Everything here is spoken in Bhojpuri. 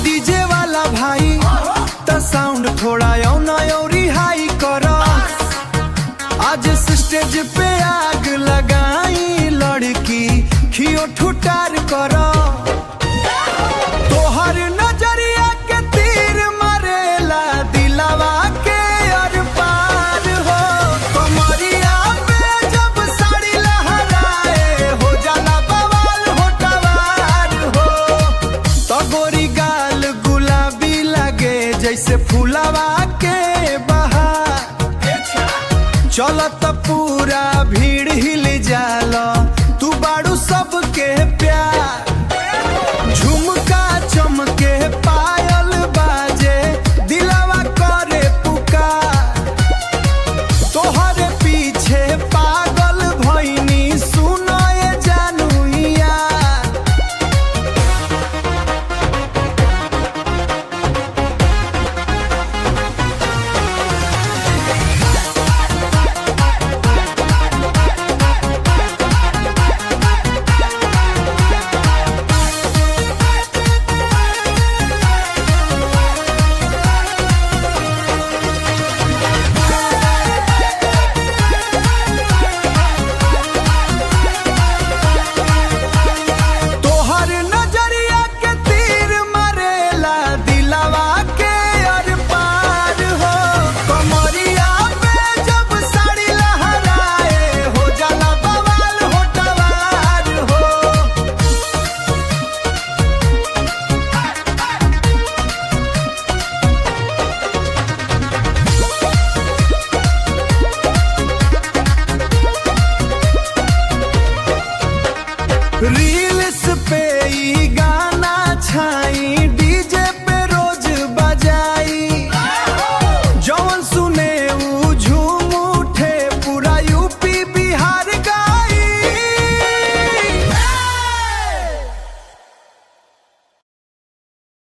डीजे वाला भाई तो साउंड थोड़ा और हाई करो। आज स्टेज पे आग लगाई लड़की खियो ठुटार करो। तोहर नजरिया के तीर मरेला दिलवा के अर पार हो। कमरिया में जब साड़ी लहराए हो जाला बवाल होटवार हो। तो गोरी गाल गुलाबी लगे जैसे फूलवा के बहार। चलत पूरा भीड़ हिल जाला